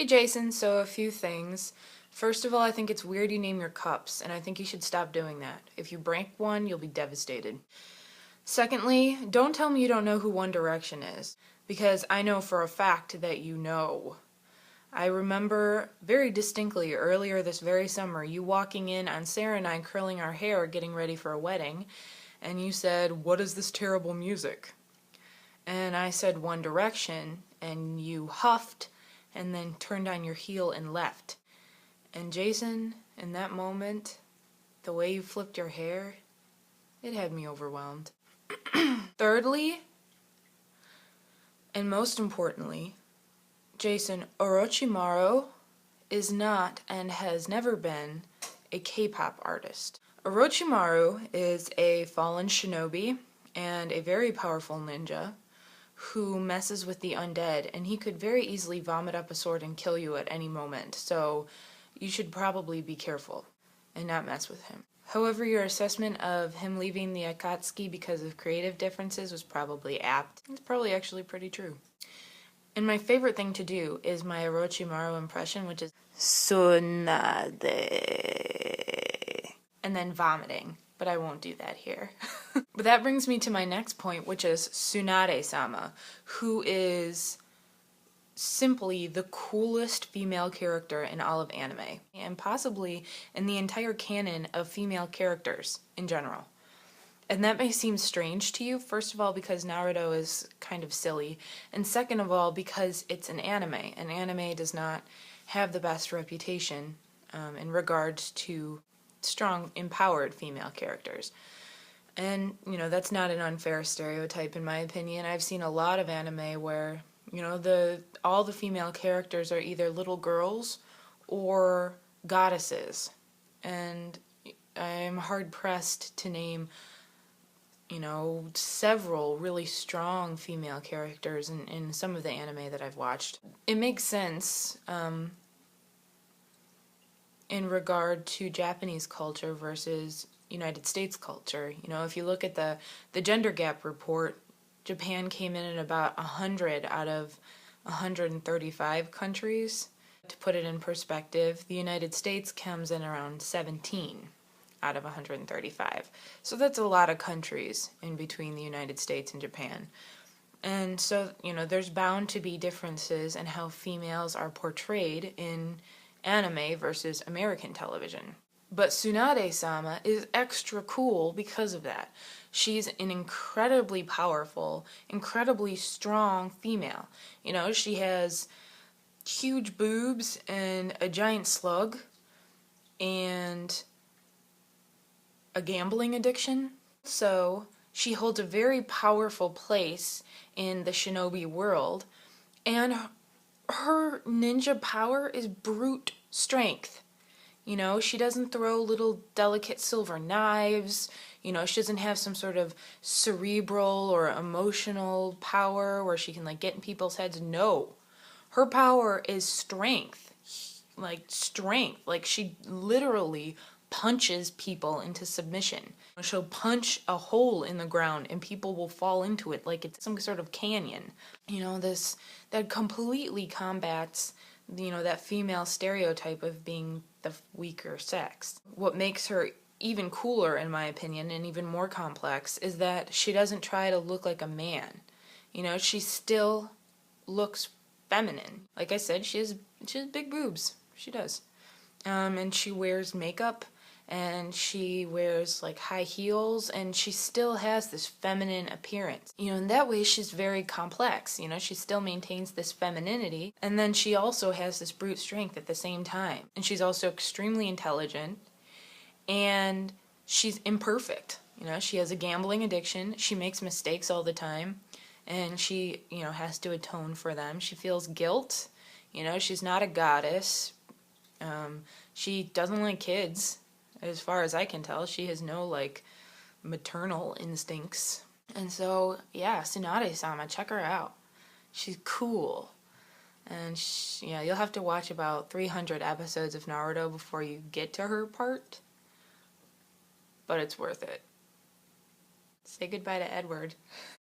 Hey Jason, so a few things. First of all, I think it's weird you name your cups, and I think you should stop doing that. If you break one, you'll be devastated. Secondly, don't tell me you don't know who One Direction is, because I know for a fact that you know. I remember very distinctly earlier this very summer you walking in on Sarah and I curling our hair getting ready for a wedding, and you said, "What is this terrible music?" And I said One Direction, and you huffed and then turned on your heel and left. And Jason, in that moment, the way you flipped your hair, it had me overwhelmed. Thirdly, and most importantly, Jason, Orochimaru is not and has never been a K-pop artist. Orochimaru is a fallen shinobi and a very powerful ninja who messes with the undead, and he could very easily vomit up a sword and kill you at any moment, so you should probably be careful and not mess with him. However, your assessment of him leaving the Akatsuki because of creative differences was probably apt. It's probably actually pretty true. And my favorite thing to do is my Orochimaru impression, which is Tsunade, and then vomiting, but I won't do that here. But that brings me to my next point, which is Tsunade-sama, who is simply the coolest female character in all of anime, and possibly in the entire canon of female characters in general. And that may seem strange to you, first of all because Naruto is kind of silly, and second of all because it's an anime. An anime does not have the best reputation in regards to strong, empowered female characters. And, that's not an unfair stereotype in my opinion. I've seen a lot of anime where, all the female characters are either little girls or goddesses. And I'm hard-pressed to name, several really strong female characters in some of the anime that I've watched. It makes sense in regard to Japanese culture versus United States culture. If you look at the gender gap report, Japan came in at about 100 out of 135 countries. To put it in perspective, the United States comes in around 17 out of 135. So that's a lot of countries in between the United States and Japan. And so, there's bound to be differences in how females are portrayed in anime versus American television. But Tsunade-sama is extra cool because of that. She's an incredibly powerful, incredibly strong female. She has huge boobs and a giant slug and a gambling addiction. So she holds a very powerful place in the shinobi world, and her ninja power is brute strength. She doesn't throw little delicate silver knives. She doesn't have some sort of cerebral or emotional power where she can get in people's heads. No. Her power is strength. Strength. She literally punches people into submission. She'll punch a hole in the ground and people will fall into it like it's some sort of canyon. That completely combats that female stereotype of being the weaker sex. What makes her even cooler, in my opinion, and even more complex, is that she doesn't try to look like a man. She still looks feminine. Like I said, she has big boobs. She does. And she wears makeup, and she wears high heels, and she still has this feminine appearance. In that way she's very complex. She still maintains this femininity, and then she also has this brute strength at the same time. And she's also extremely intelligent, and she's imperfect. She has a gambling addiction, she makes mistakes all the time, and she, has to atone for them. She feels guilt. She's not a goddess. She doesn't like kids. As far as I can tell, she has no, maternal instincts. And so, yeah, Tsunade-sama, check her out. She's cool. And, you'll have to watch about 300 episodes of Naruto before you get to her part. But it's worth it. Say goodbye to Edward.